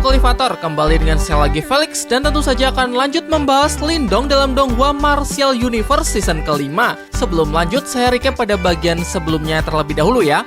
Kultivator, kembali dengan saya lagi Felix dan tentu saja akan lanjut membahas Lindong dalam Donghua Martial Universe season kelima. Sebelum lanjut, saya recap pada bagian sebelumnya terlebih dahulu ya.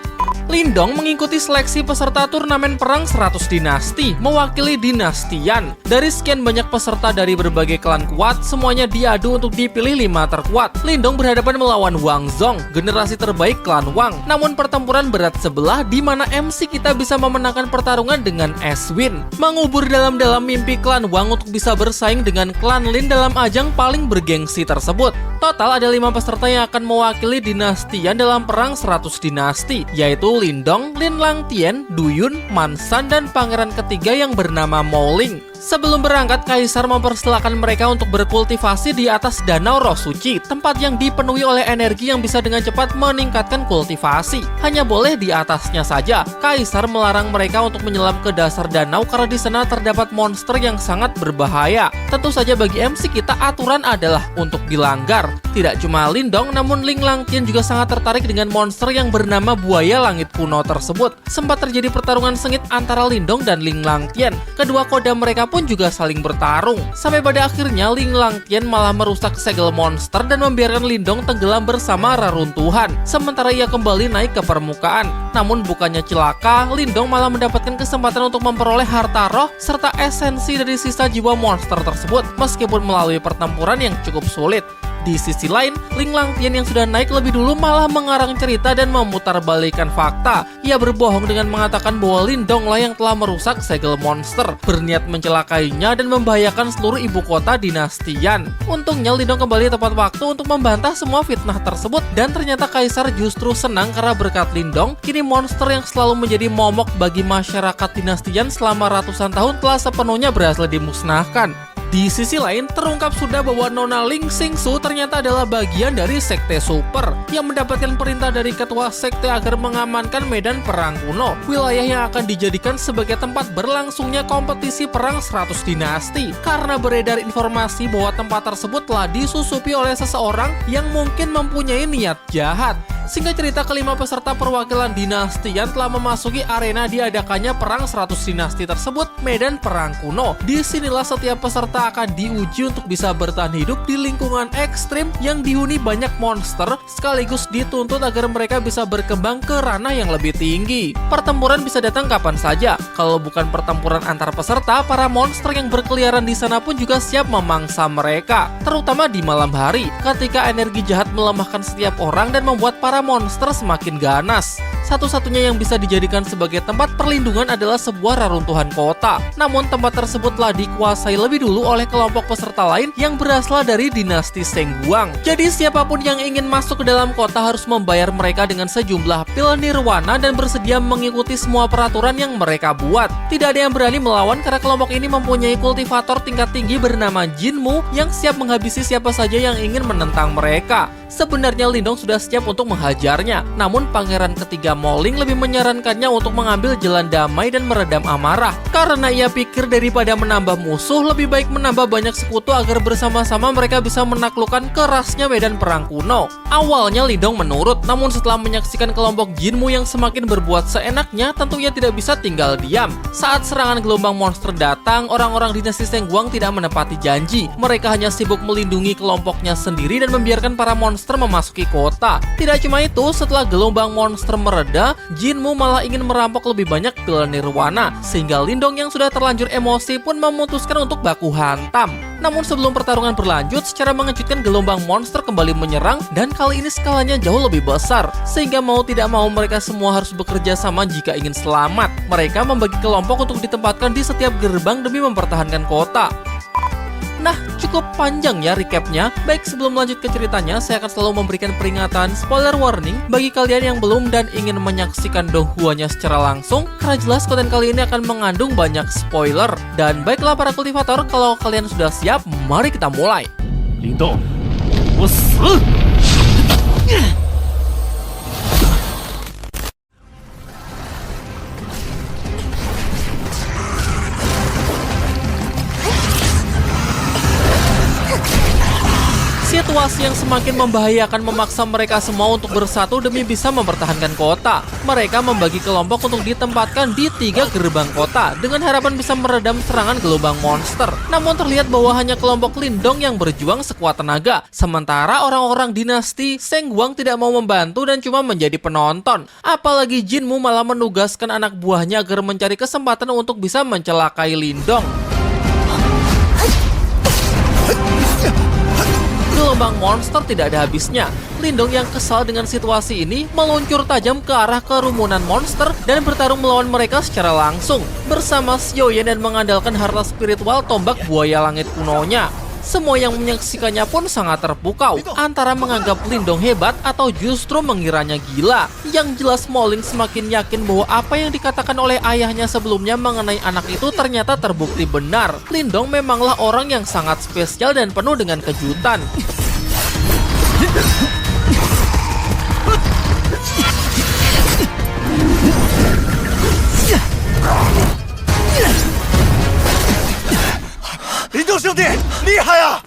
Lindong mengikuti seleksi peserta turnamen perang 100 dinasti, mewakili dinasti Yan. Dari sekian banyak peserta dari berbagai klan kuat, semuanya diadu untuk dipilih 5 terkuat. Lindong berhadapan melawan Wang Zong, generasi terbaik klan Wang. Namun pertempuran berat sebelah di mana MC kita bisa memenangkan pertarungan dengan S-Win. Mengubur dalam-dalam mimpi klan Wang untuk bisa bersaing dengan klan Lin dalam ajang paling bergengsi tersebut. Total ada 5 peserta yang akan mewakili dinasti Yan dalam perang 100 dinasti, yaitu Lindong, Lin Langtian, Du Yun, Man Shan, dan pangeran ketiga yang bernama Mo Ling. Sebelum berangkat, Kaisar mempersilahkan mereka untuk berkultivasi di atas Danau Roh Suci, tempat yang dipenuhi oleh energi yang bisa dengan cepat meningkatkan kultivasi. Hanya boleh di atasnya saja. Kaisar melarang mereka untuk menyelam ke dasar danau karena di sana terdapat monster yang sangat berbahaya. Tentu saja bagi MC kita aturan adalah untuk dilanggar. Tidak cuma Lindong, namun Ling Langtian juga sangat tertarik dengan monster yang bernama buaya langit kuno tersebut. Sempat terjadi pertarungan sengit antara Lindong dan Ling Langtian. Kedua kodam mereka pun juga saling bertarung. Sampai pada akhirnya Ling Langtian malah merusak segel monster dan membiarkan Lindong tenggelam bersama reruntuhan. Sementara ia kembali naik ke permukaan. Namun bukannya celaka, Lindong malah mendapatkan kesempatan untuk memperoleh harta roh serta esensi dari sisa jiwa monster tersebut meskipun melalui pertempuran yang cukup sulit. Di sisi lain, Ling Langtian yang sudah naik lebih dulu malah mengarang cerita dan memutarbalikkan fakta. Ia berbohong dengan mengatakan bahwa Lindong lah yang telah merusak segel monster, berniat mencelakainya dan membahayakan seluruh ibu kota dinasti Yan. Untungnya Lindong kembali tepat waktu untuk membantah semua fitnah tersebut dan ternyata Kaisar justru senang karena berkat Lindong, kini monster yang selalu menjadi momok bagi masyarakat dinasti Yan selama ratusan tahun telah sepenuhnya berhasil dimusnahkan. Di sisi lain, terungkap sudah bahwa Nona Ling Xingsu ternyata adalah bagian dari Sekte Super yang mendapatkan perintah dari ketua sekte agar mengamankan medan perang kuno, wilayah yang akan dijadikan sebagai tempat berlangsungnya kompetisi perang 100 dinasti. Karena beredar informasi bahwa tempat tersebut telah disusupi oleh seseorang yang mungkin mempunyai niat jahat. Singkat cerita, kelima peserta perwakilan dinasti Yan telah memasuki arena diadakannya perang 100 dinasti tersebut, medan perang kuno. Disinilah setiap peserta akan diuji untuk bisa bertahan hidup di lingkungan ekstrim yang dihuni banyak monster, sekaligus dituntut agar mereka bisa berkembang ke ranah yang lebih tinggi. Pertempuran bisa datang kapan saja. Kalau bukan pertempuran antar peserta, para monster yang berkeliaran di sana pun juga siap memangsa mereka, terutama di malam hari, ketika energi jahat melemahkan setiap orang dan membuat para monster semakin ganas. Satu-satunya yang bisa dijadikan sebagai tempat perlindungan adalah sebuah reruntuhan kota. Namun tempat tersebut telah dikuasai lebih dulu oleh kelompok peserta lain yang berasal dari dinasti Sengguang. Jadi siapapun yang ingin masuk ke dalam kota harus membayar mereka dengan sejumlah pil nirwana dan bersedia mengikuti semua peraturan yang mereka buat. Tidak ada yang berani melawan karena kelompok ini mempunyai kultivator tingkat tinggi bernama Jinmu yang siap menghabisi siapa saja yang ingin menentang mereka. Sebenarnya Lindong sudah siap untuk menghajarnya, namun pangeran ketiga Mo Ling lebih menyarankannya untuk mengambil jalan damai dan meredam amarah. Karena ia pikir daripada menambah musuh, lebih baik menambah banyak sekutu agar bersama-sama mereka bisa menaklukkan kerasnya medan perang kuno. Awalnya Lindong menurut, namun setelah menyaksikan kelompok Jinmu yang semakin berbuat seenaknya, tentunya tidak bisa tinggal diam. Saat serangan gelombang monster datang, orang-orang dinasti Sengguang tidak menepati janji. Mereka hanya sibuk melindungi kelompoknya sendiri dan membiarkan para monster memasuki kota. Tidak cuma itu, setelah gelombang monster mereda, Jinmu malah ingin merampok lebih banyak pil nirwana, sehingga Lindong yang sudah terlanjur emosi pun memutuskan untuk baku hantam. Namun sebelum pertarungan berlanjut, secara mengejutkan gelombang monster kembali menyerang dan kali ini skalanya jauh lebih besar, sehingga mau tidak mau mereka semua harus bekerja sama jika ingin selamat. Mereka membagi kelompok untuk ditempatkan di setiap gerbang demi mempertahankan kota. Nah, cukup panjang ya recapnya. Baik, sebelum lanjut ke ceritanya, saya akan selalu memberikan peringatan spoiler warning bagi kalian yang belum dan ingin menyaksikan Donghuanya secara langsung, karena jelas konten kali ini akan mengandung banyak spoiler. Dan baiklah para kultivator, kalau kalian sudah siap, mari kita mulai. Lindong, Situasi yang semakin membahayakan memaksa mereka semua untuk bersatu demi bisa mempertahankan kota. Mereka membagi kelompok untuk ditempatkan di 3 gerbang kota dengan harapan bisa meredam serangan gelombang monster. Namun terlihat bahwa hanya kelompok Lindong yang berjuang sekuat tenaga. Sementara orang-orang dinasti Seng Guang tidak mau membantu dan cuma menjadi penonton. Apalagi Jinmu malah menugaskan anak buahnya agar mencari kesempatan untuk bisa mencelakai Lindong. Gelombang monster tidak ada habisnya. Lindong yang kesal dengan situasi ini meluncur tajam ke arah kerumunan monster dan bertarung melawan mereka secara langsung bersama Xiaoyan dan mengandalkan harta spiritual tombak buaya langit kunonya. Semua yang menyaksikannya pun sangat terpukau antara menganggap Lindong hebat atau justru mengiranya gila. Yang jelas Molin semakin yakin bahwa apa yang dikatakan oleh ayahnya sebelumnya mengenai anak itu ternyata terbukti benar. Lindong memanglah orang yang sangat spesial dan penuh dengan kejutan. Lindong兄弟，厉害啊！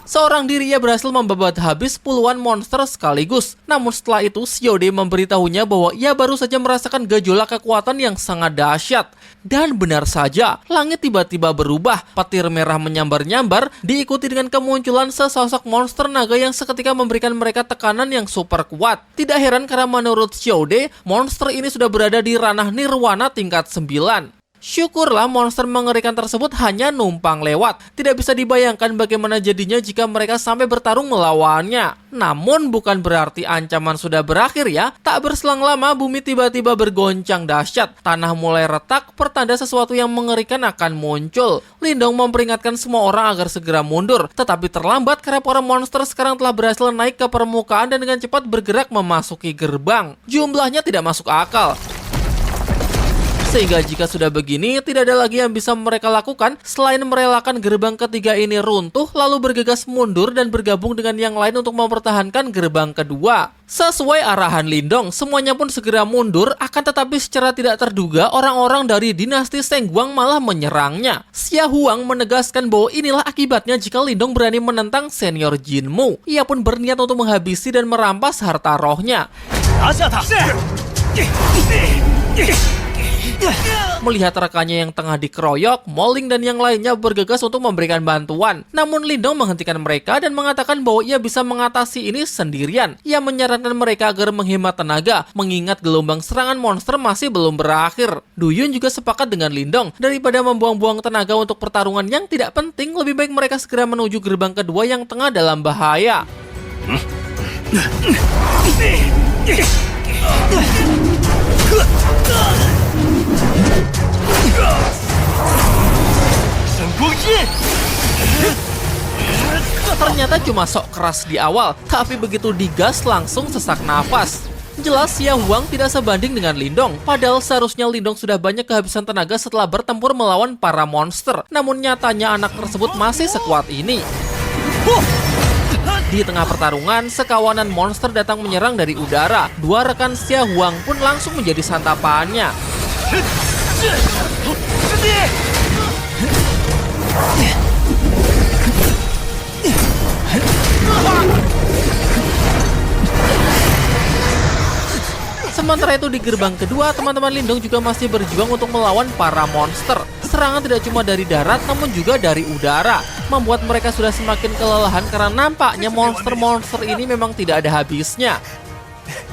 Seorang diri ia berhasil membabat habis puluhan monster sekaligus. Namun setelah itu Xiaode memberitahunya bahwa ia baru saja merasakan gejolak kekuatan yang sangat dahsyat. Dan benar saja, langit tiba-tiba berubah. Petir merah menyambar-nyambar diikuti dengan kemunculan sesosok monster naga yang seketika memberikan mereka tekanan yang super kuat. Tidak heran karena menurut Xiaode, monster ini sudah berada di ranah nirwana tingkat 9. Syukurlah monster mengerikan tersebut hanya numpang lewat. Tidak bisa dibayangkan bagaimana jadinya jika mereka sampai bertarung melawannya. Namun bukan berarti ancaman sudah berakhir ya. Tak berselang lama bumi tiba-tiba bergoncang dahsyat. Tanah mulai retak, pertanda sesuatu yang mengerikan akan muncul. Lindong memperingatkan semua orang agar segera mundur. Tetapi terlambat karena para monster sekarang telah berhasil naik ke permukaan dan dengan cepat bergerak memasuki gerbang. Jumlahnya tidak masuk akal. Sehingga jika sudah begini, tidak ada lagi yang bisa mereka lakukan selain merelakan gerbang ketiga ini runtuh lalu bergegas mundur dan bergabung dengan yang lain untuk mempertahankan gerbang kedua. Sesuai arahan Lindong, semuanya pun segera mundur, akan tetapi secara tidak terduga orang-orang dari dinasti Seng Guang malah menyerangnya. Xia Huang menegaskan bahwa inilah akibatnya jika Lindong berani menentang senior Jinmu. Ia pun berniat untuk menghabisi dan merampas harta rohnya. Melihat rekannya yang tengah dikeroyok, Moling dan yang lainnya bergegas untuk memberikan bantuan. Namun Lindong menghentikan mereka dan mengatakan bahwa ia bisa mengatasi ini sendirian. Ia menyarankan mereka agar menghemat tenaga, mengingat gelombang serangan monster masih belum berakhir. Duyun juga sepakat dengan Lindong. Daripada membuang-buang tenaga untuk pertarungan yang tidak penting, lebih baik mereka segera menuju gerbang kedua yang tengah dalam bahaya. Ternyata cuma sok keras di awal, tapi begitu digas langsung sesak nafas. Jelas Xia Huang tidak sebanding dengan Lindong, padahal seharusnya Lindong sudah banyak kehabisan tenaga setelah bertempur melawan para monster. Namun nyatanya anak tersebut masih sekuat ini. Di tengah pertarungan, sekawanan monster datang menyerang dari udara. Dua rekan Xia Huang pun langsung menjadi santapannya. Sementara itu di gerbang kedua, teman-teman Lindong juga masih berjuang untuk melawan para monster. Serangan tidak cuma dari darat, namun juga dari udara, membuat mereka sudah semakin kelelahan karena nampaknya monster-monster ini memang tidak ada habisnya.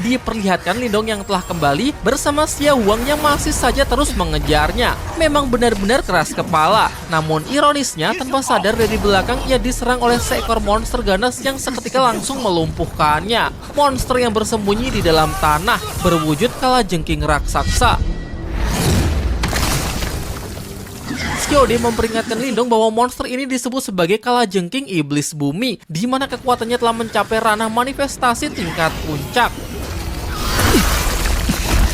Diperlihatkan Lindong yang telah kembali bersama Xia Huang yang masih saja terus mengejarnya. Memang benar-benar keras kepala. Namun ironisnya, tanpa sadar dari belakang ia diserang oleh seekor monster ganas yang seketika langsung melumpuhkannya. Monster yang bersembunyi di dalam tanah, berwujud kalajengking raksasa. Xiaode memperingatkan Lindong bahwa monster ini disebut sebagai kalajengking iblis bumi, di mana kekuatannya telah mencapai ranah manifestasi tingkat puncak.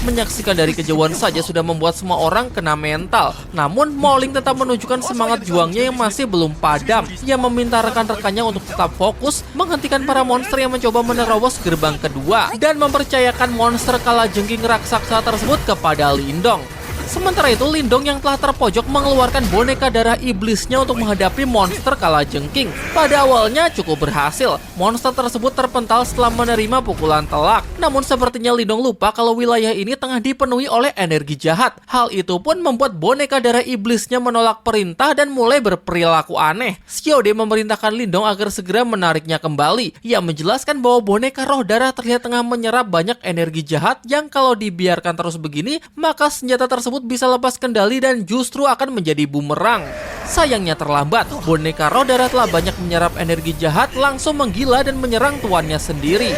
Menyaksikan dari kejauhan saja sudah membuat semua orang kena mental. Namun Moling tetap menunjukkan semangat juangnya yang masih belum padam. Ia meminta rekan-rekannya untuk tetap fokus, menghentikan para monster yang mencoba menerobos gerbang kedua, dan mempercayakan monster kalajengking raksasa tersebut kepada Lindong. Sementara itu, Lindong yang telah terpojok mengeluarkan boneka darah iblisnya untuk menghadapi monster kalajengking. Pada awalnya cukup berhasil. Monster tersebut terpental setelah menerima pukulan telak. Namun sepertinya Lindong lupa kalau wilayah ini tengah dipenuhi oleh energi jahat. Hal itu pun membuat boneka darah iblisnya menolak perintah dan mulai berperilaku aneh. Xiaode memerintahkan Lindong agar segera menariknya kembali. Ia menjelaskan bahwa boneka roh darah terlihat tengah menyerap banyak energi jahat yang kalau dibiarkan terus begini, maka senjata tersebut bisa lepas kendali dan justru akan menjadi bumerang. Sayangnya terlambat, boneka roh darah telah banyak menyerap energi jahat, langsung menggila dan menyerang tuannya sendiri.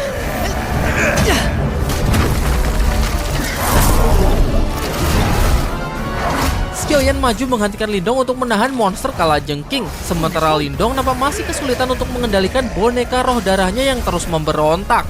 Xiaoyan maju menghentikan Lindong untuk menahan monster kalajengking. Sementara Lindong nampak masih kesulitan untuk mengendalikan boneka roh darahnya yang terus memberontak.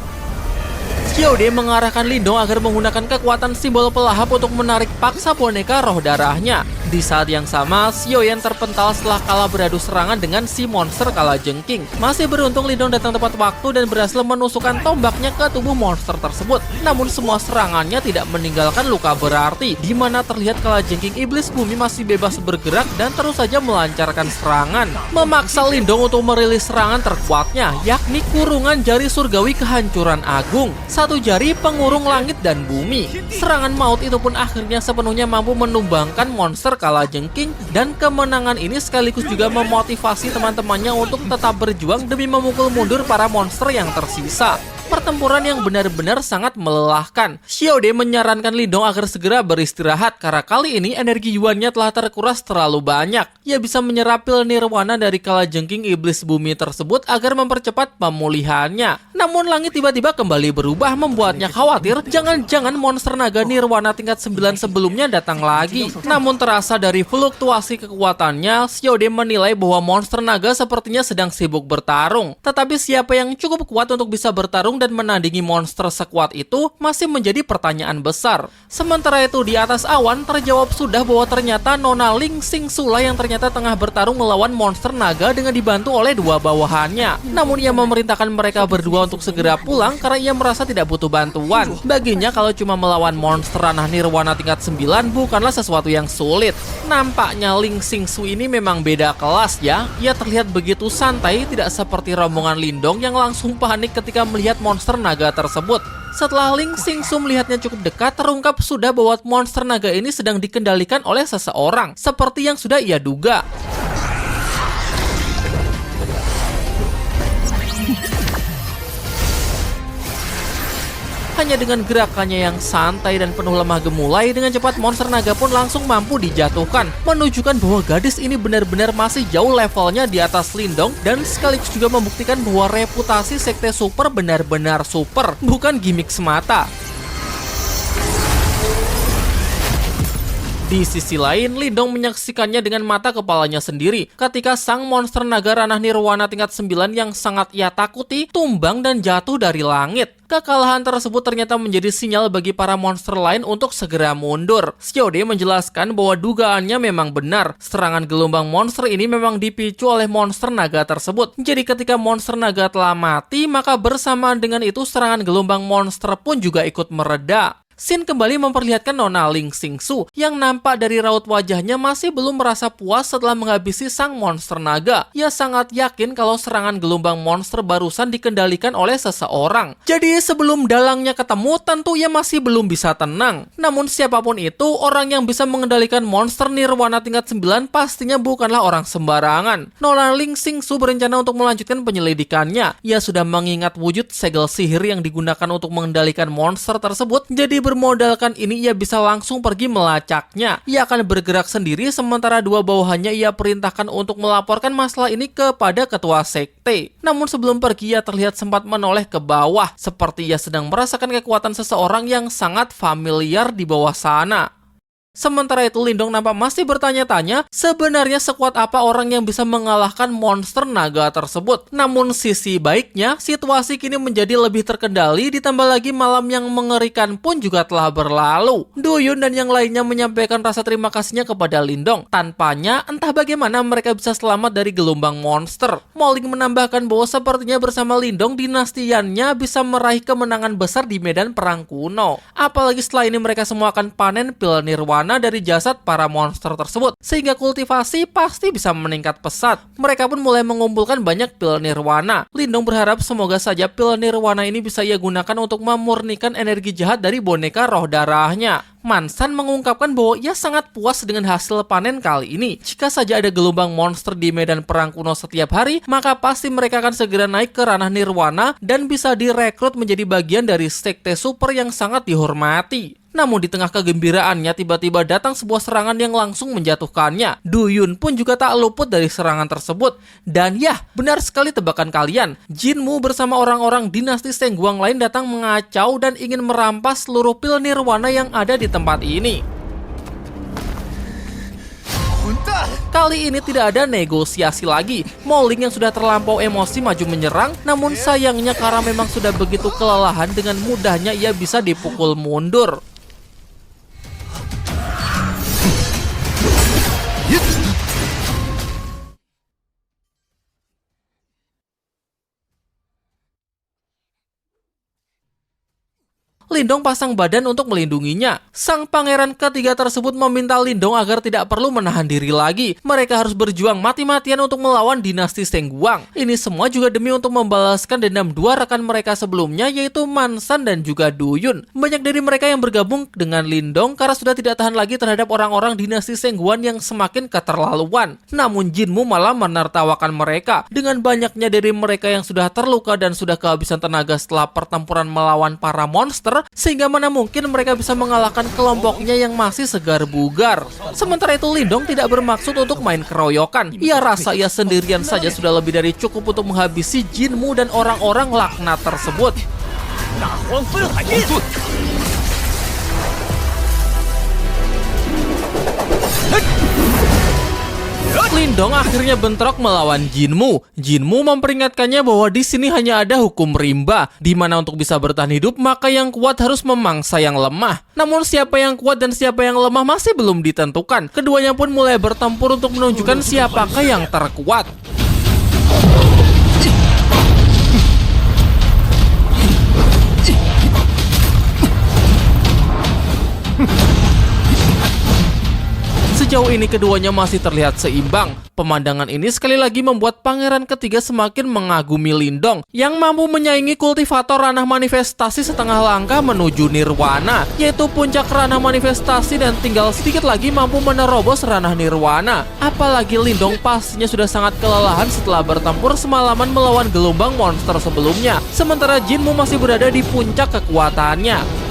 Xiaode mengarahkan Lindong agar menggunakan kekuatan simbol pelahap untuk menarik paksa boneka roh darahnya. Di saat yang sama, Xiaoyan terpental setelah kalah beradu serangan dengan si monster kalajengking. Masih beruntung Lindong datang tepat waktu dan berhasil menusukkan tombaknya ke tubuh monster tersebut. Namun semua serangannya tidak meninggalkan luka berarti, di mana terlihat kalajengking iblis bumi masih bebas bergerak dan terus saja melancarkan serangan. Memaksa Lindong untuk merilis serangan terkuatnya, yakni kurungan jari surgawi kehancuran agung. Satu jari pengurung langit dan bumi. Serangan maut itu pun akhirnya sepenuhnya mampu menumbangkan monster kalajengking, dan kemenangan ini sekaligus juga memotivasi teman-temannya untuk tetap berjuang demi memukul mundur para monster yang tersisa. Pertempuran yang benar-benar sangat melelahkan. Xiaode menyarankan Lindong agar segera beristirahat karena kali ini energi Yuannya telah terkuras terlalu banyak. Ia bisa menyerap pil nirwana dari kalajengking iblis bumi tersebut agar mempercepat pemulihannya. Namun langit tiba-tiba kembali berubah, membuatnya khawatir jangan-jangan monster naga nirwana tingkat 9 sebelumnya datang lagi. Namun terasa dari fluktuasi kekuatannya, Xiaode menilai bahwa monster naga sepertinya sedang sibuk bertarung. Tetapi siapa yang cukup kuat untuk bisa bertarung dan menandingi monster sekuat itu masih menjadi pertanyaan besar. Sementara itu di atas awan terjawab sudah bahwa ternyata Nona Ling Xingsu yang ternyata tengah bertarung melawan monster naga dengan dibantu oleh dua bawahannya. Namun ia memerintahkan mereka berdua untuk segera pulang karena ia merasa tidak butuh bantuan. Baginya kalau cuma melawan monster ranah nirwana tingkat 9 bukanlah sesuatu yang sulit. Nampaknya Ling Xingsu ini memang beda kelas ya. Ia terlihat begitu santai, tidak seperti rombongan Lindong yang langsung panik ketika melihat monster naga tersebut. Setelah Ling Xingsu melihatnya cukup dekat, terungkap sudah bahwa monster naga ini sedang dikendalikan oleh seseorang, seperti yang sudah ia duga. Hanya dengan gerakannya yang santai dan penuh lemah gemulai, dengan cepat monster naga pun langsung mampu dijatuhkan, menunjukkan bahwa gadis ini benar-benar masih jauh levelnya di atas Lindong, dan sekaligus juga membuktikan bahwa reputasi sekte super benar-benar super, bukan gimmick semata. Di sisi lain, Lindong menyaksikannya dengan mata kepalanya sendiri ketika sang monster naga ranah nirwana tingkat 9 yang sangat ia takuti tumbang dan jatuh dari langit. Kekalahan tersebut ternyata menjadi sinyal bagi para monster lain untuk segera mundur. Xiaode menjelaskan bahwa dugaannya memang benar. Serangan gelombang monster ini memang dipicu oleh monster naga tersebut. Jadi ketika monster naga telah mati, maka bersamaan dengan itu serangan gelombang monster pun juga ikut mereda. Scene kembali memperlihatkan Nona Ling Xingsu yang nampak dari raut wajahnya masih belum merasa puas setelah menghabisi sang monster naga. Ia sangat yakin kalau serangan gelombang monster barusan dikendalikan oleh seseorang. Jadi sebelum dalangnya ketemu, tentu ia masih belum bisa tenang. Namun siapapun itu, orang yang bisa mengendalikan monster nirwana tingkat 9 pastinya bukanlah orang sembarangan. Nona Ling Xingsu berencana untuk melanjutkan penyelidikannya. Ia sudah mengingat wujud segel sihir yang digunakan untuk mengendalikan monster tersebut. Jadi bermodalkan ini ia bisa langsung pergi melacaknya. Ia akan bergerak sendiri sementara dua bawahannya ia perintahkan untuk melaporkan masalah ini kepada ketua sekte. Namun sebelum pergi ia terlihat sempat menoleh ke bawah seperti ia sedang merasakan kekuatan seseorang yang sangat familiar di bawah sana. Sementara itu Lindong nampak masih bertanya-tanya sebenarnya sekuat apa orang yang bisa mengalahkan monster naga tersebut. Namun sisi baiknya, situasi kini menjadi lebih terkendali, ditambah lagi malam yang mengerikan pun juga telah berlalu. Duyun dan yang lainnya menyampaikan rasa terima kasihnya kepada Lindong. Tanpanya, entah bagaimana mereka bisa selamat dari gelombang monster. Moling menambahkan bahwa sepertinya bersama Lindong dinastiannya bisa meraih kemenangan besar di medan perang kuno. Apalagi setelah ini mereka semua akan panen pil nirwana nirwana dari jasad para monster tersebut, sehingga kultivasi pasti bisa meningkat pesat. Mereka pun mulai mengumpulkan banyak pil nirwana. Lindong berharap semoga saja pil nirwana ini bisa ia gunakan untuk memurnikan energi jahat dari boneka roh darahnya. Mansan mengungkapkan bahwa ia sangat puas dengan hasil panen kali ini. Jika saja ada gelombang monster di medan perang kuno setiap hari, maka pasti mereka akan segera naik ke ranah nirwana dan bisa direkrut menjadi bagian dari sekte super yang sangat dihormati. Namun di tengah kegembiraannya tiba-tiba datang sebuah serangan yang langsung menjatuhkannya. Duyun pun juga tak luput dari serangan tersebut. Dan ya, benar sekali tebakan kalian. Jinmu bersama orang-orang dinasti Sengguang lain datang mengacau dan ingin merampas seluruh pil nirwana yang ada di tempat ini. Kali ini tidak ada negosiasi lagi. Moling yang sudah terlampau emosi maju menyerang, namun sayangnya karena memang sudah begitu kelelahan, dengan mudahnya ia bisa dipukul mundur. Lindong pasang badan untuk melindunginya. Sang pangeran ketiga tersebut meminta Lindong agar tidak perlu menahan diri lagi. Mereka harus berjuang mati-matian untuk melawan dinasti Sengguang. Ini semua juga demi untuk membalaskan dendam dua rekan mereka sebelumnya, yaitu Mansan dan juga Duyun. Banyak dari mereka yang bergabung dengan Lindong karena sudah tidak tahan lagi terhadap orang-orang dinasti Sengguang yang semakin keterlaluan. Namun Jinmu malah menertawakan mereka. Dengan banyaknya dari mereka yang sudah terluka dan sudah kehabisan tenaga setelah pertempuran melawan para monster, sehingga mana mungkin mereka bisa mengalahkan kelompoknya yang masih segar bugar. Sementara itu Lindong tidak bermaksud untuk main keroyokan. Ia rasa ia sendirian saja sudah lebih dari cukup untuk menghabisi Jinmu dan orang-orang laknat tersebut. Lindong akhirnya bentrok melawan Jinmu. Jinmu memperingatkannya bahwa di sini hanya ada hukum rimba, di mana untuk bisa bertahan hidup maka yang kuat harus memangsa yang lemah. Namun siapa yang kuat dan siapa yang lemah masih belum ditentukan. Keduanya pun mulai bertempur untuk menunjukkan siapakah yang terkuat. Sejauh ini keduanya masih terlihat seimbang. Pemandangan ini sekali lagi membuat pangeran ketiga semakin mengagumi Lindong yang mampu menyaingi kultivator ranah manifestasi setengah langkah menuju nirwana, yaitu puncak ranah manifestasi, dan tinggal sedikit lagi mampu menerobos ranah nirwana. Apalagi Lindong pastinya sudah sangat kelelahan setelah bertempur semalaman melawan gelombang monster sebelumnya, sementara Jinmu masih berada di puncak kekuatannya.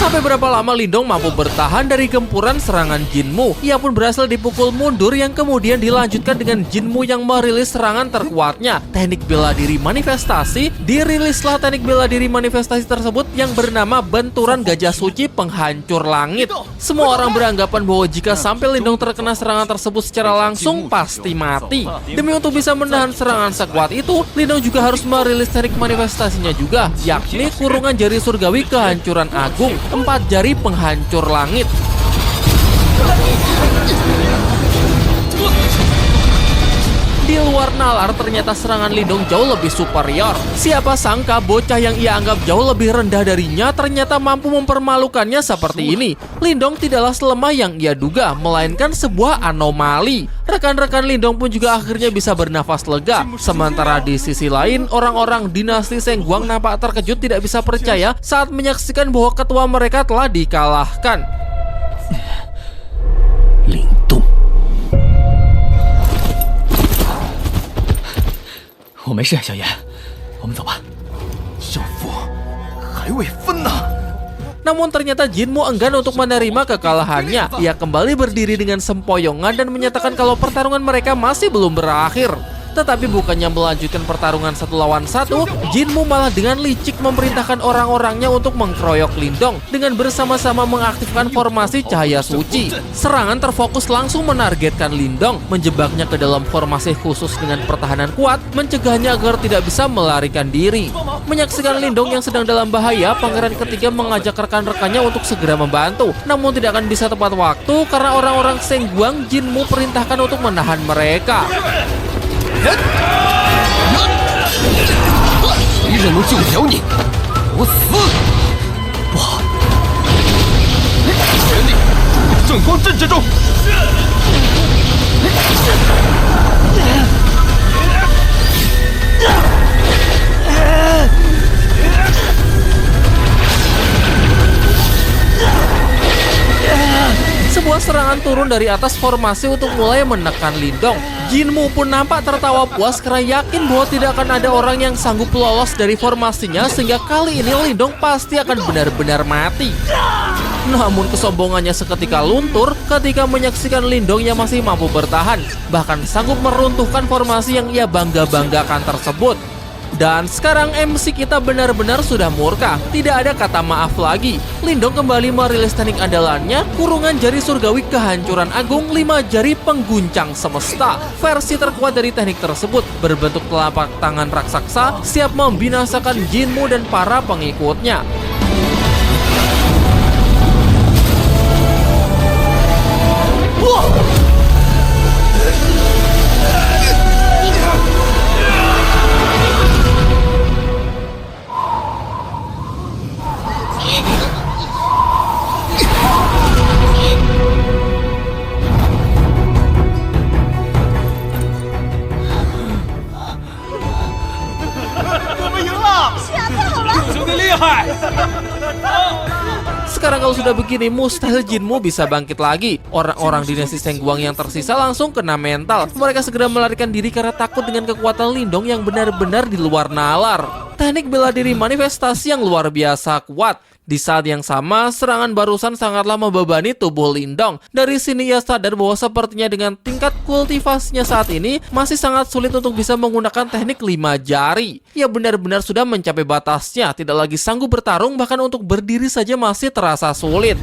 Sampai berapa lama Lindong mampu bertahan dari gempuran serangan Jinmu? Ia pun berhasil dipukul mundur yang kemudian dilanjutkan dengan Jinmu yang merilis serangan terkuatnya, teknik bela diri manifestasi. Dirilislah teknik bela diri manifestasi tersebut yang bernama Benturan Gajah Suci Penghancur Langit. Semua orang beranggapan bahwa jika sampai Lindong terkena serangan tersebut secara langsung pasti mati. Demi untuk bisa menahan serangan sekuat itu, Lindong juga harus merilis teknik manifestasinya juga, yakni Kurungan Jari Surgawi Kehancuran Agung, 4 jari penghancur langit. Di Di luar nalar ternyata serangan Lindong jauh lebih superior. Siapa sangka bocah yang ia anggap jauh lebih rendah darinya ternyata mampu mempermalukannya seperti ini. Lindong tidaklah selemah yang ia duga, melainkan sebuah anomali. Rekan-rekan Lindong pun juga akhirnya bisa bernafas lega. Sementara di sisi lain, orang-orang dinasti Sengguang nampak terkejut tidak bisa percaya saat menyaksikan bahwa ketua mereka telah dikalahkan. 灵动。我没事，小爷，我们走吧。小夫还未分呢。 Namun ternyata Jinmu enggan untuk menerima kekalahannya. Ia kembali berdiri dengan sempoyongan dan menyatakan kalau pertarungan mereka masih belum berakhir. Tetapi bukannya melanjutkan pertarungan 1 lawan 1, Jinmu malah dengan licik memerintahkan orang-orangnya untuk mengkeroyok Lindong dengan bersama-sama mengaktifkan formasi cahaya suci. Serangan terfokus langsung menargetkan Lindong, menjebaknya ke dalam formasi khusus dengan pertahanan kuat, mencegahnya agar tidak bisa melarikan diri. Menyaksikan Lindong yang sedang dalam bahaya, pangeran ketiga mengajak rekan-rekannya untuk segera membantu. Namun tidak akan bisa tepat waktu karena orang-orang Sengguang Jinmu perintahkan untuk menahan mereka. 谁忍能救了你？我死！不好！全力圣光震之中！ Sebuah serangan turun dari atas formasi untuk mulai menekan Lindong. Jinmu pun nampak tertawa puas karena yakin bahwa tidak akan ada orang yang sanggup lolos dari formasinya sehingga kali ini Lindong pasti akan benar-benar mati. Namun kesombongannya seketika luntur ketika menyaksikan Lindong yang masih mampu bertahan, bahkan sanggup meruntuhkan formasi yang ia bangga-banggakan tersebut. Dan sekarang MC kita benar-benar sudah murka. Tidak ada kata maaf lagi. Lindong kembali merilis teknik andalannya, kurungan jari surgawi kehancuran agung 5 jari pengguncang semesta. Versi terkuat dari teknik tersebut berbentuk telapak tangan raksasa siap membinasakan Jinmu dan para pengikutnya. Sekarang kalau sudah begini, mustahil Jinmu bisa bangkit lagi. Orang-orang dinasti Sengguang yang tersisa langsung kena mental. Mereka segera melarikan diri karena takut dengan kekuatan Lindong yang benar-benar di luar nalar. Teknik bela diri manifestasi yang luar biasa kuat. Di saat yang sama, serangan barusan sangatlah membebani tubuh Lindong. Dari sini ia sadar bahwa sepertinya dengan tingkat kultivasinya saat ini masih sangat sulit untuk bisa menggunakan teknik 5 jari. Ia benar-benar sudah mencapai batasnya, tidak lagi sanggup bertarung, bahkan untuk berdiri saja masih terasa sulit.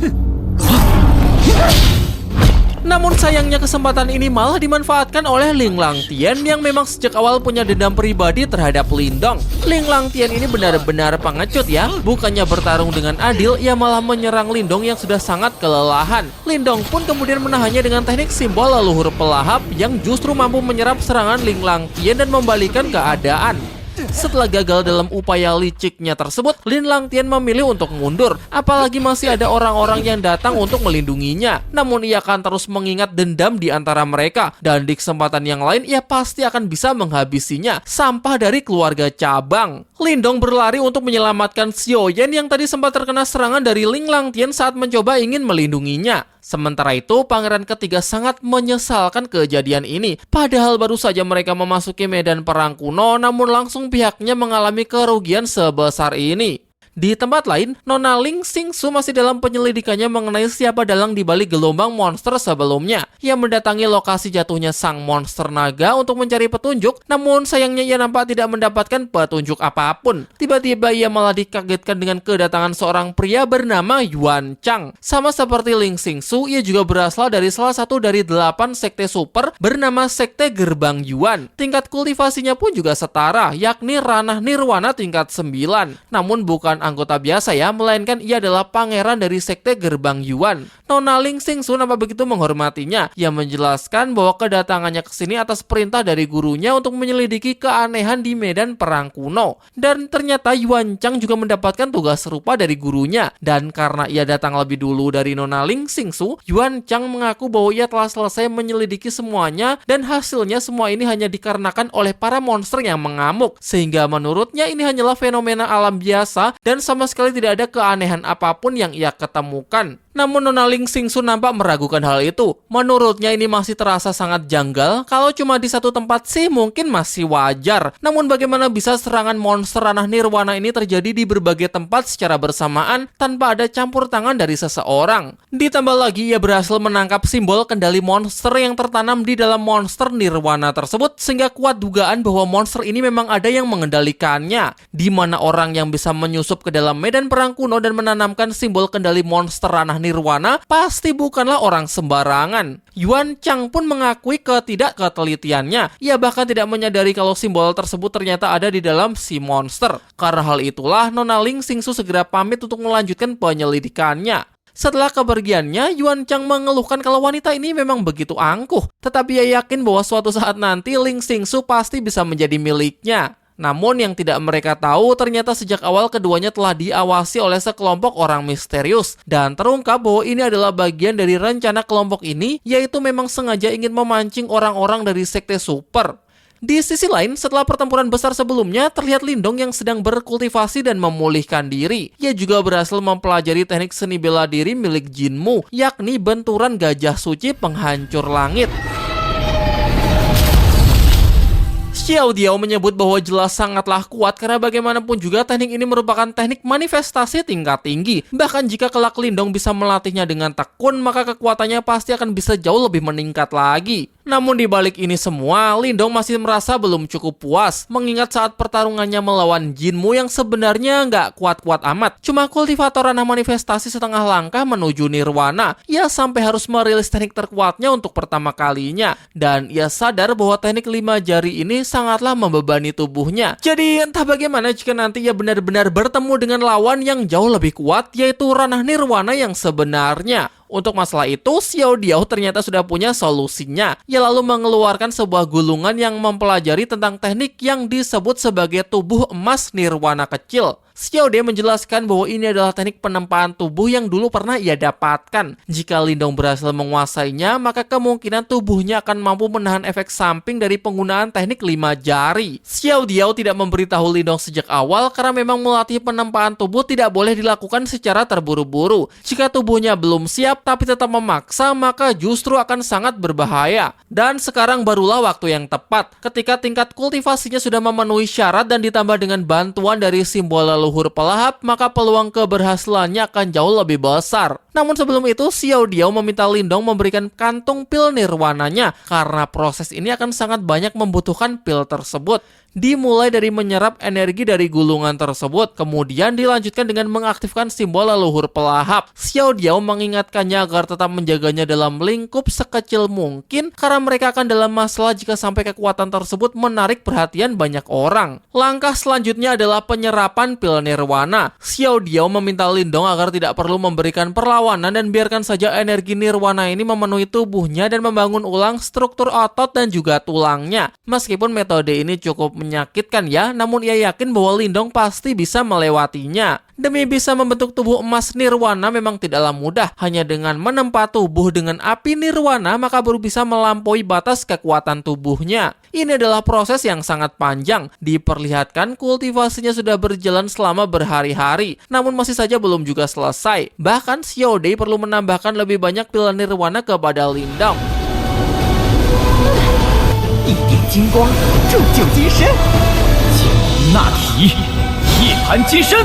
Namun sayangnya kesempatan ini malah dimanfaatkan oleh Ling Langtian yang memang sejak awal punya dendam pribadi terhadap Lindong. Ling Langtian ini benar-benar pengecut ya. Bukannya bertarung dengan adil, ia malah menyerang Lindong yang sudah sangat kelelahan. Lindong pun kemudian menahannya dengan teknik simbol leluhur pelahap yang justru mampu menyerap serangan Ling Langtian dan membalikan keadaan. Setelah gagal dalam upaya liciknya tersebut, Ling Langtian memilih untuk mundur. Apalagi masih ada orang-orang yang datang untuk melindunginya. Namun ia akan terus mengingat dendam di antara mereka. Dan di kesempatan yang lain, ia pasti akan bisa menghabisinya. Sampah dari keluarga cabang. Lindong berlari untuk menyelamatkan Xiaoyan yang tadi sempat terkena serangan dari Ling Langtian saat mencoba ingin melindunginya. Sementara itu, pangeran ketiga sangat menyesalkan kejadian ini. Padahal baru saja mereka memasuki medan perang kuno, namun langsung pihaknya mengalami kerugian sebesar ini. Di tempat lain, Nona Ling Xingsu masih dalam penyelidikannya mengenai siapa dalang di balik gelombang monster sebelumnya. Ia mendatangi lokasi jatuhnya sang monster naga untuk mencari petunjuk, namun sayangnya ia nampak tidak mendapatkan petunjuk apapun. Tiba-tiba ia malah dikagetkan dengan kedatangan seorang pria bernama Yuan Chang. Sama seperti Ling Xingsu, ia juga berasal dari salah satu dari 8 sekte super bernama Sekte Gerbang Yuan. Tingkat kultivasinya pun juga setara, yakni ranah nirwana tingkat 9. Namun bukan bukan anggota biasa ya, melainkan ia adalah pangeran dari sekte Gerbang Yuan. Nona Ling Xingsu nampak begitu menghormatinya. Ia menjelaskan bahwa kedatangannya ke sini atas perintah dari gurunya untuk menyelidiki keanehan di medan perang kuno. Dan ternyata Yuan Chang juga mendapatkan tugas serupa dari gurunya. Dan karena ia datang lebih dulu dari Nona Ling Xingsu, Yuan Chang mengaku bahwa ia telah selesai menyelidiki semuanya dan hasilnya semua ini hanya dikarenakan oleh para monster yang mengamuk. Sehingga menurutnya ini hanyalah fenomena alam biasa dan sama sekali tidak ada keanehan apapun yang ia ketemukan. Namun Nona Ling Xingsu nampak meragukan hal itu. Menurutnya ini masih terasa sangat janggal. Kalau cuma di satu tempat sih mungkin masih wajar. Namun bagaimana bisa serangan monster ranah nirwana ini terjadi di berbagai tempat secara bersamaan tanpa ada campur tangan dari seseorang? Ditambah lagi ia berhasil menangkap simbol kendali monster yang tertanam di dalam monster nirwana tersebut, sehingga kuat dugaan bahwa monster ini memang ada yang mengendalikannya. Di mana orang yang bisa menyusup ke dalam medan perang kuno dan menanamkan simbol kendali monster ranah nirwana pasti bukanlah orang sembarangan. Yuan Chang pun mengakui ketidakketelitiannya. Ia bahkan tidak menyadari kalau simbol tersebut ternyata ada di dalam si monster. Karena hal itulah Nona Ling Xingsu segera pamit untuk melanjutkan penyelidikannya. Setelah kepergiannya, Yuan Chang mengeluhkan kalau wanita ini memang begitu angkuh. Tetapi ia yakin bahwa suatu saat nanti Ling Xingsu pasti bisa menjadi miliknya. Namun yang tidak mereka tahu, ternyata sejak awal keduanya telah diawasi oleh sekelompok orang misterius. Dan terungkap bahwa ini adalah bagian dari rencana kelompok ini, yaitu memang sengaja ingin memancing orang-orang dari sekte super. Di sisi lain, setelah pertempuran besar sebelumnya, terlihat Lindong yang sedang berkultivasi dan memulihkan diri. Ia juga berhasil mempelajari teknik seni bela diri milik Jinmu, yakni benturan gajah suci penghancur langit. Xiao Diao menyebut bahwa jelas sangatlah kuat karena bagaimanapun juga teknik ini merupakan teknik manifestasi tingkat tinggi. Bahkan jika kelak Lindong bisa melatihnya dengan tekun, maka kekuatannya pasti akan bisa jauh lebih meningkat lagi. Namun di balik ini semua, Lindong masih merasa belum cukup puas, mengingat saat pertarungannya melawan Jinmu yang sebenarnya nggak kuat-kuat amat. Cuma kultivator ranah manifestasi setengah langkah menuju nirwana. Ia sampai harus merilis teknik terkuatnya untuk pertama kalinya. Dan ia sadar bahwa teknik 5 jari ini sangatlah membebani tubuhnya. Jadi entah bagaimana jika nanti ia benar-benar bertemu dengan lawan yang jauh lebih kuat, yaitu ranah nirwana yang sebenarnya. Untuk masalah itu, Xiao Diao ternyata sudah punya solusinya. Ia lalu mengeluarkan sebuah gulungan yang mempelajari tentang teknik yang disebut sebagai tubuh emas nirwana kecil. Xiao Diao menjelaskan bahwa ini adalah teknik penempaan tubuh yang dulu pernah ia dapatkan. Jika Lindong berhasil menguasainya, maka kemungkinan tubuhnya akan mampu menahan efek samping dari penggunaan teknik 5 jari. Xiao Diao tidak memberitahu Lindong sejak awal karena memang melatih penempaan tubuh tidak boleh dilakukan secara terburu-buru. Jika tubuhnya belum siap tapi tetap memaksa, maka justru akan sangat berbahaya. Dan sekarang barulah waktu yang tepat. Ketika tingkat kultivasinya sudah memenuhi syarat dan ditambah dengan bantuan dari simbol leluhur pelahap, maka peluang keberhasilannya akan jauh lebih besar. Namun sebelum itu, Xiao Diao meminta Lindong memberikan kantung pil nirwananya karena proses ini akan sangat banyak membutuhkan pil tersebut. Dimulai dari menyerap energi dari gulungan tersebut, kemudian dilanjutkan dengan mengaktifkan simbol leluhur pelahap. Xiao Diao mengingatkannya agar tetap menjaganya dalam lingkup sekecil mungkin karena mereka akan dalam masalah jika sampai kekuatan tersebut menarik perhatian banyak orang. Langkah selanjutnya adalah penyerapan pil nirwana. Xiao Diao meminta Lindong agar tidak perlu memberikan perlawanan dan biarkan saja energi nirwana ini memenuhi tubuhnya dan membangun ulang struktur otot dan juga tulangnya. Meskipun metode ini cukup menyakitkan ya, namun ia yakin bahwa Lindong pasti bisa melewatinya. Demi bisa membentuk tubuh emas nirwana memang tidaklah mudah. Hanya dengan menempa tubuh dengan api nirwana, maka baru bisa melampaui batas kekuatan tubuhnya. Ini adalah proses yang sangat panjang. Diperlihatkan kultivasinya sudah berjalan selama berhari-hari, namun masih saja belum juga selesai. Bahkan Xiao Dai perlu menambahkan lebih banyak pil nirwana kepada Lindong. 一点金光，铸就金身；金龙纳体，涅槃金身。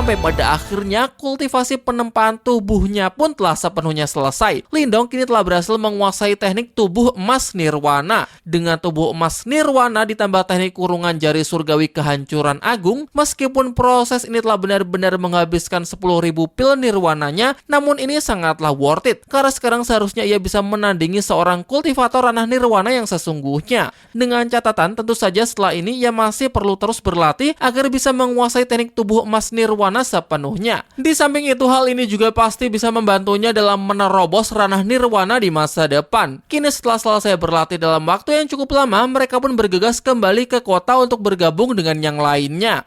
Sampai pada akhirnya kultivasi penempaan tubuhnya pun telah sepenuhnya selesai. Lindong kini telah berhasil menguasai teknik tubuh emas nirwana. Dengan tubuh emas nirwana ditambah teknik kurungan jari surgawi kehancuran agung, meskipun proses ini telah benar-benar menghabiskan 10.000 pil nirwananya, namun ini sangatlah worth it, karena sekarang seharusnya ia bisa menandingi seorang kultivator ranah nirwana yang sesungguhnya. Dengan catatan tentu saja setelah ini ia masih perlu terus berlatih agar bisa menguasai teknik tubuh emas nirwana sepenuhnya. Di samping itu hal ini juga pasti bisa membantunya dalam menerobos ranah nirwana di masa depan. Kini setelah selesai berlatih dalam waktu yang cukup lama, mereka pun bergegas kembali ke kota untuk bergabung dengan yang lainnya.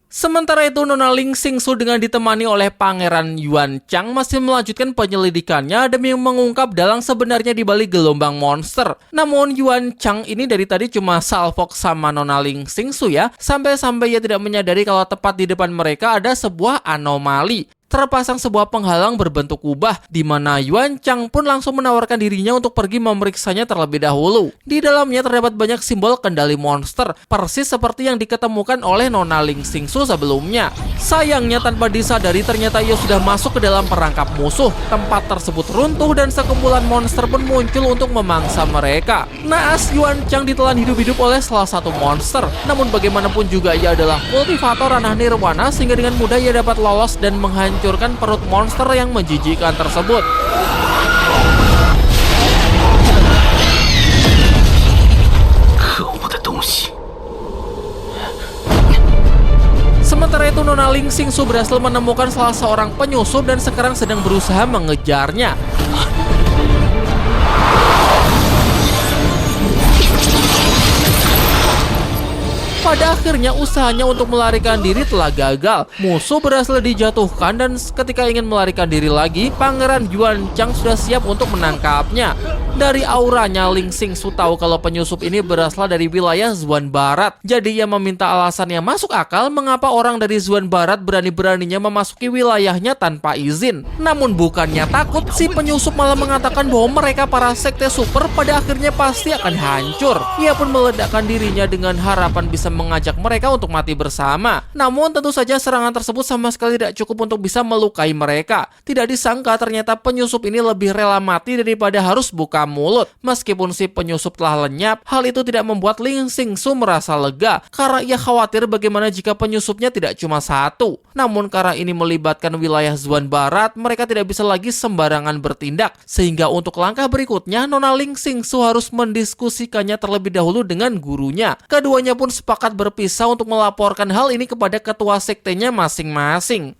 Sementara itu, Nona Ling Xingsu dengan ditemani oleh Pangeran Yuan Chang masih melanjutkan penyelidikannya demi mengungkap dalang sebenarnya di balik gelombang monster. Namun Yuan Chang ini dari tadi cuma salfok sama Nona Ling Xingsu ya, sampai-sampai ia tidak menyadari kalau tepat di depan mereka ada sebuah anomali. Terpasang sebuah penghalang berbentuk kubah, di mana Yuan Chang pun langsung menawarkan dirinya untuk pergi memeriksanya terlebih dahulu. Di dalamnya terdapat banyak simbol kendali monster, persis seperti yang diketemukan oleh Nona Ling Xingsu sebelumnya. Sayangnya tanpa disadari ternyata ia sudah masuk ke dalam perangkap musuh. Tempat tersebut runtuh dan sekumpulan monster pun muncul untuk memangsa mereka. Naas Yuan Chang ditelan hidup-hidup oleh salah satu monster. Namun bagaimanapun juga ia adalah kultivator ranah nirwana, sehingga dengan mudah ia dapat lolos dan menghancurkan perut monster yang menjijikkan tersebut. Sementara itu Nona Ling Xingsu berhasil menemukan salah seorang penyusup dan sekarang sedang berusaha mengejarnya. Pada akhirnya usahanya untuk melarikan diri telah gagal. Musuh berhasil dijatuhkan dan ketika ingin melarikan diri lagi, Pangeran Yuan Chang sudah siap untuk menangkapnya. Dari auranya, Ling Xingsu tahu kalau penyusup ini berasal dari wilayah Zuan Barat. Jadi ia meminta alasan yang masuk akal mengapa orang dari Zuan Barat berani-beraninya memasuki wilayahnya tanpa izin. Namun bukannya takut, si penyusup malah mengatakan bahwa mereka para sekte super pada akhirnya pasti akan hancur. Ia pun meledakkan dirinya dengan harapan bisa mengajak mereka untuk mati bersama. Namun tentu saja serangan tersebut sama sekali tidak cukup untuk bisa melukai mereka. Tidak disangka ternyata penyusup ini lebih rela mati daripada harus buka mulut. Meskipun si penyusup telah lenyap, hal itu tidak membuat Ling Xingsu merasa lega, karena ia khawatir bagaimana jika penyusupnya tidak cuma satu. Namun karena ini melibatkan wilayah Zuan Barat, mereka tidak bisa lagi sembarangan bertindak, sehingga untuk langkah berikutnya Nona Ling Xingsu harus mendiskusikannya terlebih dahulu dengan gurunya. Keduanya pun sepakat berpisah untuk melaporkan hal ini kepada ketua sektenya masing-masing.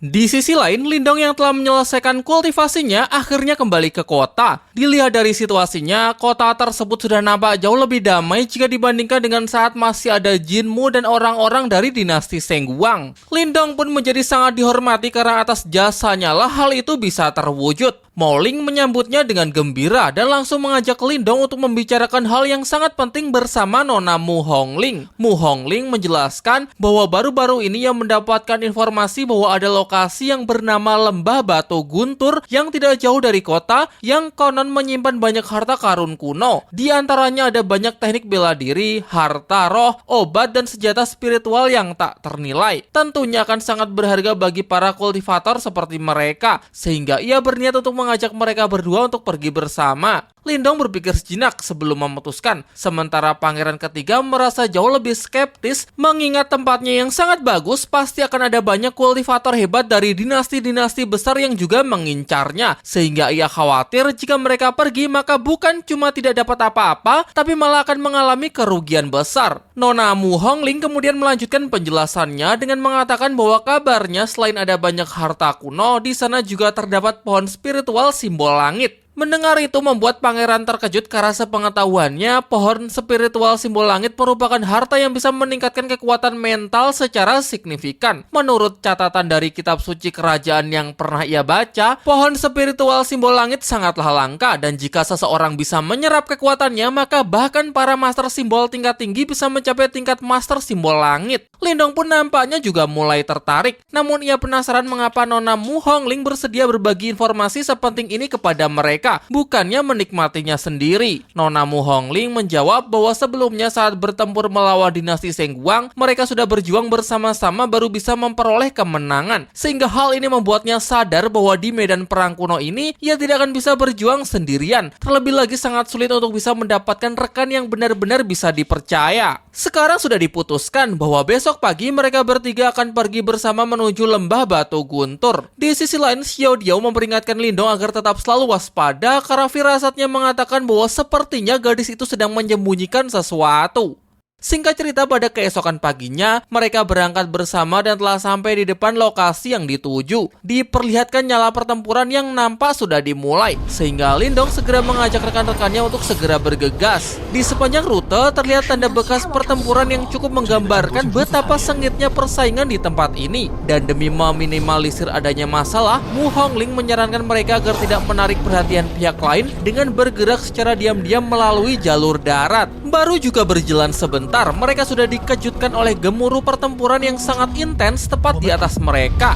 Di sisi lain, Lindong yang telah menyelesaikan kultivasinya akhirnya kembali ke kota. Dilihat dari situasinya, kota tersebut sudah nampak jauh lebih damai jika dibandingkan dengan saat masih ada Jinmu dan orang-orang dari dinasti Sengguang. Lindong pun menjadi sangat dihormati karena atas jasanya lah hal itu bisa terwujud. Moling menyambutnya dengan gembira dan langsung mengajak Lindong untuk membicarakan hal yang sangat penting bersama Nona Mu Hongling. Mu Hongling menjelaskan bahwa baru-baru ini ia mendapatkan informasi bahwa ada lokasi yang bernama Lembah Batu Guntur yang tidak jauh dari kota yang konon menyimpan banyak harta karun kuno. Di antaranya ada banyak teknik bela diri, harta roh, obat, dan senjata spiritual yang tak ternilai. Tentunya akan sangat berharga bagi para kultivator seperti mereka, sehingga ia berniat untuk mengajak mereka berdua untuk pergi bersama. Lindong berpikir sejenak sebelum memutuskan, sementara pangeran ketiga merasa jauh lebih skeptis mengingat tempatnya yang sangat bagus pasti akan ada banyak kultivator hebat dari dinasti-dinasti besar yang juga mengincarnya, sehingga ia khawatir jika mereka pergi maka bukan cuma tidak dapat apa-apa, tapi malah akan mengalami kerugian besar. Nona Mu Hongling kemudian melanjutkan penjelasannya dengan mengatakan bahwa kabarnya selain ada banyak harta kuno, di sana juga terdapat pohon spiritual simbol langit. Mendengar itu membuat pangeran terkejut karena sepengetahuannya pohon spiritual simbol langit merupakan harta yang bisa meningkatkan kekuatan mental secara signifikan. Menurut catatan dari kitab suci kerajaan yang pernah ia baca, pohon spiritual simbol langit sangatlah langka dan jika seseorang bisa menyerap kekuatannya maka bahkan para master simbol tingkat tinggi bisa mencapai tingkat master simbol langit. Lindong pun nampaknya juga mulai tertarik, namun ia penasaran mengapa Nona Mu Hongling bersedia berbagi informasi sepenting ini kepada mereka. mereka, bukannya menikmatinya sendiri. Nona Mu Hongling menjawab bahwa sebelumnya saat bertempur melawan dinasti Sengguang, mereka sudah berjuang bersama-sama baru bisa memperoleh kemenangan. Sehingga hal ini membuatnya sadar bahwa di medan perang kuno ini, ia tidak akan bisa berjuang sendirian. Terlebih lagi sangat sulit untuk bisa mendapatkan rekan yang benar-benar bisa dipercaya. Sekarang sudah diputuskan bahwa besok pagi mereka bertiga akan pergi bersama menuju lembah Batu Guntur. Di sisi lain, Xiao Diao memperingatkan Lindong agar tetap selalu waspada karena firasatnya mengatakan bahwa sepertinya gadis itu sedang menyembunyikan sesuatu. Singkat cerita, pada keesokan paginya, mereka berangkat bersama dan telah sampai di depan lokasi yang dituju. Diperlihatkan nyala pertempuran yang nampak sudah dimulai, sehingga Lindong segera mengajak rekan-rekannya untuk segera bergegas. Di sepanjang rute, terlihat tanda bekas pertempuran yang cukup menggambarkan betapa sengitnya persaingan di tempat ini. Dan demi meminimalisir adanya masalah, Mu Hongling menyarankan mereka agar tidak menarik perhatian pihak lain dengan bergerak secara diam-diam melalui jalur darat. Baru juga berjalan sebentar, mereka sudah dikejutkan oleh gemuruh pertempuran yang sangat intens tepat di atas mereka.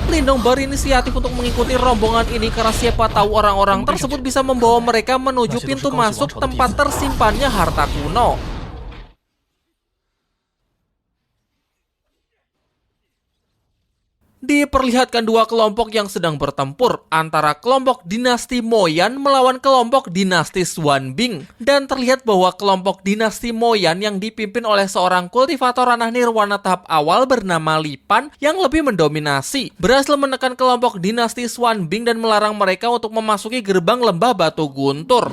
Lindong berinisiatif untuk mengikuti rombongan ini karena siapa tahu orang-orang tersebut bisa membawa mereka menuju pintu masuk tempat tersimpannya harta kuno. Diperlihatkan dua kelompok yang sedang bertempur antara kelompok dinasti Moyan melawan kelompok dinasti Xuanbing. Dan terlihat bahwa kelompok dinasti Moyan yang dipimpin oleh seorang kultivator ranah nirwana tahap awal bernama Li Pan yang lebih mendominasi, berhasil menekan kelompok dinasti Xuanbing dan melarang mereka untuk memasuki gerbang lembah Batu Guntur.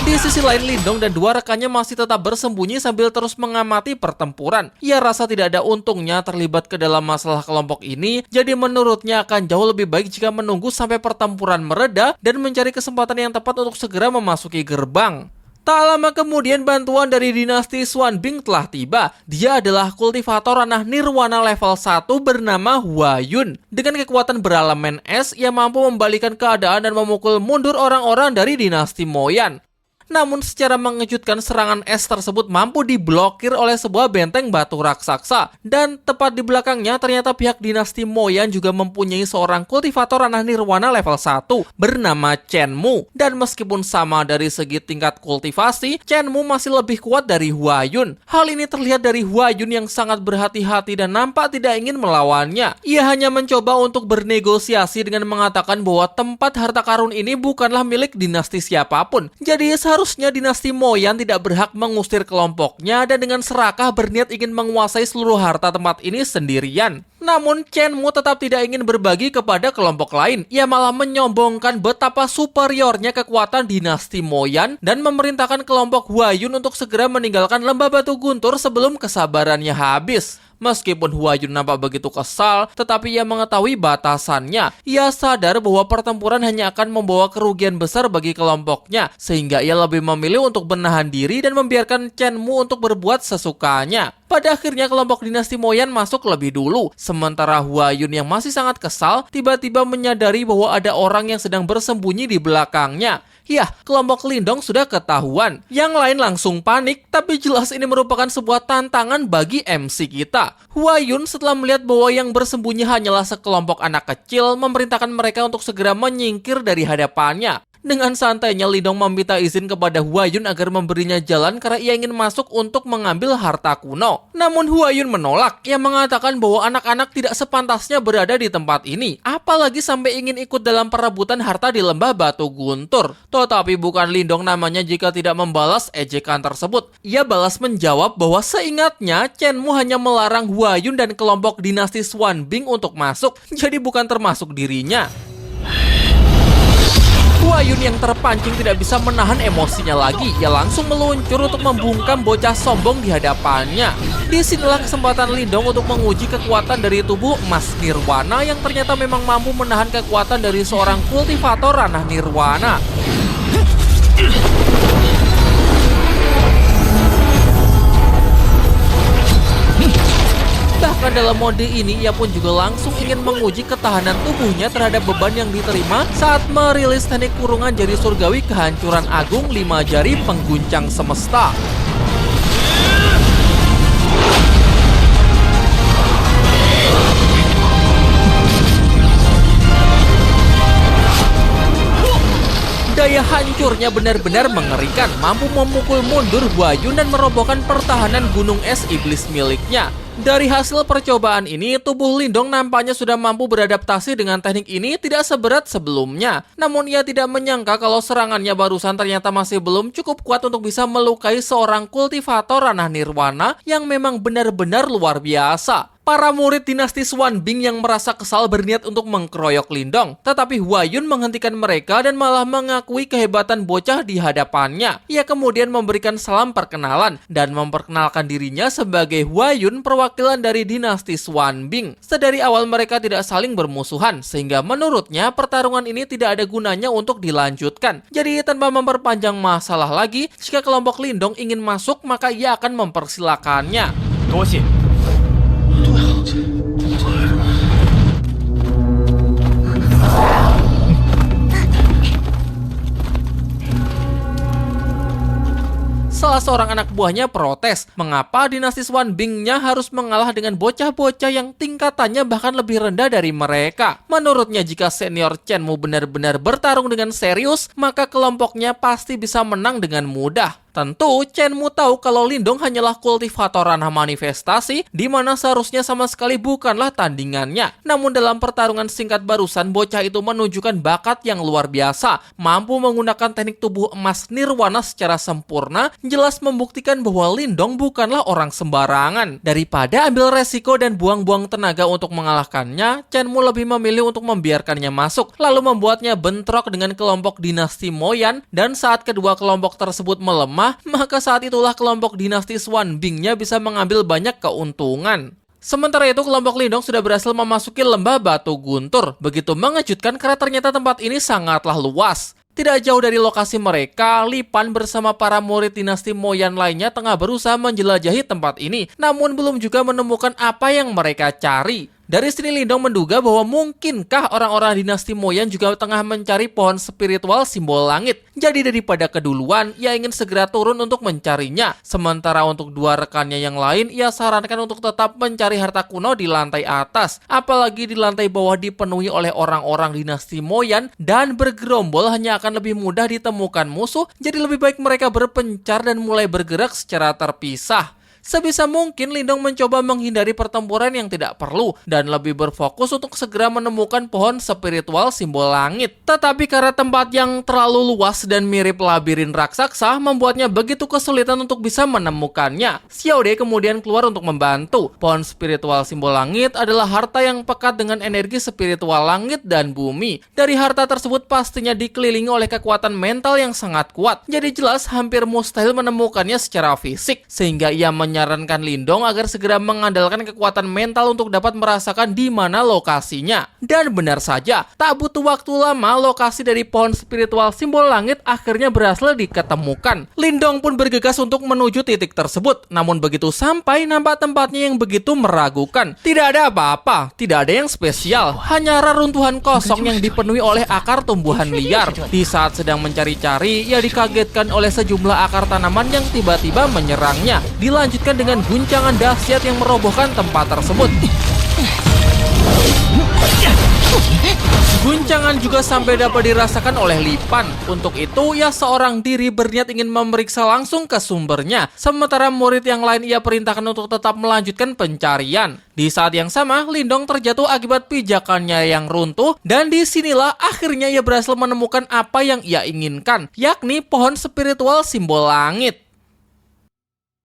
Di sisi lain, Lindong dan dua rekannya masih tetap bersembunyi sambil terus mengamati pertempuran. Ia rasa tidak ada untungnya terlibat ke dalam masalah kelompok ini, jadi menurutnya akan jauh lebih baik jika menunggu sampai pertempuran mereda dan mencari kesempatan yang tepat untuk segera memasuki gerbang. Tak lama kemudian bantuan dari dinasti Xuanbing telah tiba. Dia adalah kultivator ranah nirwana level 1 bernama Hua Yun. Dengan kekuatan berelemen es, ia mampu membalikan keadaan dan memukul mundur orang-orang dari dinasti Moyan. Namun secara mengejutkan serangan es tersebut mampu diblokir oleh sebuah benteng batu raksasa. Dan tepat di belakangnya ternyata pihak dinasti Moyan juga mempunyai seorang kultivator ranah nirwana level 1 bernama Chen Mu. Dan meskipun sama dari segi tingkat kultivasi, Chen Mu masih lebih kuat dari Hua Yun. Hal ini terlihat dari Hua Yun yang sangat berhati-hati dan nampak tidak ingin melawannya. Ia hanya mencoba untuk bernegosiasi dengan mengatakan bahwa tempat harta karun ini bukanlah milik dinasti siapapun. Jadi seharusnya dinasti Moyan tidak berhak mengusir kelompoknya dan dengan serakah berniat ingin menguasai seluruh harta tempat ini sendirian. Namun Chen Mu tetap tidak ingin berbagi kepada kelompok lain. Ia malah menyombongkan betapa superiornya kekuatan dinasti Moyan dan memerintahkan kelompok Hua Yun untuk segera meninggalkan lembah Batu Guntur sebelum kesabarannya habis. Meskipun Hua Yun nampak begitu kesal, tetapi ia mengetahui batasannya. Ia sadar bahwa pertempuran hanya akan membawa kerugian besar bagi kelompoknya, sehingga ia lebih memilih untuk menahan diri dan membiarkan Chen Mu untuk berbuat sesukanya. Pada akhirnya kelompok dinasti Moyan masuk lebih dulu, sementara Hua Yun yang masih sangat kesal tiba-tiba menyadari bahwa ada orang yang sedang bersembunyi di belakangnya. Yah, kelompok Lindong sudah ketahuan. Yang lain langsung panik, tapi jelas ini merupakan sebuah tantangan bagi MC kita. Hua Yun setelah melihat bahwa yang bersembunyi hanyalah sekelompok anak kecil, memerintahkan mereka untuk segera menyingkir dari hadapannya. Dengan santainya Lindong meminta izin kepada Hua Yun agar memberinya jalan karena ia ingin masuk untuk mengambil harta kuno. Namun Hua Yun menolak. Ia mengatakan bahwa anak-anak tidak sepantasnya berada di tempat ini, apalagi sampai ingin ikut dalam perebutan harta di lembah Batu Guntur. Tetapi bukan Lindong namanya jika tidak membalas ejekan tersebut. Ia balas menjawab bahwa seingatnya Chen Mu hanya melarang Hua Yun dan kelompok dinasti Xuanbing untuk masuk, jadi bukan termasuk dirinya. Hua Yun yang terpancing tidak bisa menahan emosinya lagi. Ia langsung meluncur untuk membungkam bocah sombong di hadapannya. Disinilah kesempatan Lindong untuk menguji kekuatan dari tubuh emas nirwana yang ternyata memang mampu menahan kekuatan dari seorang kultivator ranah nirwana. Bahkan dalam mode ini ia pun juga langsung ingin menguji ketahanan tubuhnya terhadap beban yang diterima saat merilis teknik kurungan jari surgawi kehancuran agung 5 jari pengguncang semesta. Daya hancurnya benar-benar mengerikan, mampu memukul mundur Huayun dan merobohkan pertahanan gunung es iblis miliknya. Dari hasil percobaan ini, tubuh Lindong nampaknya sudah mampu beradaptasi dengan teknik ini tidak seberat sebelumnya. Namun ia tidak menyangka kalau serangannya barusan ternyata masih belum cukup kuat untuk bisa melukai seorang kultivator ranah nirwana yang memang benar-benar luar biasa. Para murid dinasti Xuanbing yang merasa kesal berniat untuk mengkeroyok Lindong, tetapi Huayun menghentikan mereka dan malah mengakui kehebatan bocah di hadapannya. Ia kemudian memberikan salam perkenalan dan memperkenalkan dirinya sebagai Huayun, perwakilan dari dinasti Xuanbing. Sedari awal mereka tidak saling bermusuhan, sehingga menurutnya pertarungan ini tidak ada gunanya untuk dilanjutkan. Jadi tanpa memperpanjang masalah lagi, jika kelompok Lindong ingin masuk maka ia akan mempersilakannya. 多谢。 Salah seorang anak buahnya protes, mengapa dinasti Xuanbing-nya harus mengalah dengan bocah-bocah yang tingkatannya bahkan lebih rendah dari mereka. Menurutnya jika senior Chen Mu benar-benar bertarung dengan serius, maka kelompoknya pasti bisa menang dengan mudah. Tentu, Chen Mu tahu kalau Lindong hanyalah kultivator ranah manifestasi, di mana seharusnya sama sekali bukanlah tandingannya. Namun dalam pertarungan singkat barusan, bocah itu menunjukkan bakat yang luar biasa, mampu menggunakan teknik tubuh emas nirwana secara sempurna, jelas membuktikan bahwa Lindong bukanlah orang sembarangan. Daripada ambil resiko dan buang-buang tenaga untuk mengalahkannya, Chen Mu lebih memilih untuk membiarkannya masuk, lalu membuatnya bentrok dengan kelompok dinasti Moyan, dan saat kedua kelompok tersebut melemah, maka saat itulah kelompok dinasti Xuanbing-nya bisa mengambil banyak keuntungan. Sementara itu, kelompok Lindong sudah berhasil memasuki lembah Batu Guntur. Begitu mengejutkan karena ternyata tempat ini sangatlah luas. Tidak jauh dari lokasi mereka, Li Pan bersama para murid dinasti Moyan lainnya tengah berusaha menjelajahi tempat ini, namun belum juga menemukan apa yang mereka cari. Dari sini Lindong menduga bahwa mungkinkah orang-orang dinasti Moyan juga tengah mencari pohon spiritual simbol langit. Jadi daripada keduluan, ia ingin segera turun untuk mencarinya. Sementara untuk dua rekannya yang lain, ia sarankan untuk tetap mencari harta kuno di lantai atas. Apalagi di lantai bawah dipenuhi oleh orang-orang dinasti Moyan dan bergerombol hanya akan lebih mudah ditemukan musuh. Jadi lebih baik mereka berpencar dan mulai bergerak secara terpisah. Sebisa mungkin Lindong mencoba menghindari pertempuran yang tidak perlu dan lebih berfokus untuk segera menemukan pohon spiritual simbol langit. Tetapi karena tempat yang terlalu luas dan mirip labirin raksasa membuatnya begitu kesulitan untuk bisa menemukannya. Xiao De kemudian keluar untuk membantu. Pohon spiritual simbol langit adalah harta yang pekat dengan energi spiritual langit dan bumi. Dari harta tersebut pastinya dikelilingi oleh kekuatan mental yang sangat kuat. Jadi jelas hampir mustahil menemukannya secara fisik, sehingga ia menyarankan Lindong agar segera mengandalkan kekuatan mental untuk dapat merasakan di mana lokasinya. Dan benar saja, tak butuh waktu lama lokasi dari pohon spiritual simbol langit akhirnya berhasil diketemukan. Lindong pun bergegas untuk menuju titik tersebut. Namun begitu sampai, nampak tempatnya yang begitu meragukan. Tidak ada apa-apa, tidak ada yang spesial, hanya reruntuhan kosong yang dipenuhi oleh akar tumbuhan liar. Di saat sedang mencari-cari, ia dikagetkan oleh sejumlah akar tanaman yang tiba-tiba menyerangnya. Dilanjutkan dengan guncangan dahsyat yang merobohkan tempat tersebut. Guncangan juga sampai dapat dirasakan oleh Li Pan. Untuk itu, ia seorang diri berniat ingin memeriksa langsung ke sumbernya. Sementara murid yang lain ia perintahkan untuk tetap melanjutkan pencarian. Di saat yang sama, Lindong terjatuh akibat pijakannya yang runtuh. Dan disinilah akhirnya ia berhasil menemukan apa yang ia inginkan, yakni pohon spiritual simbol langit.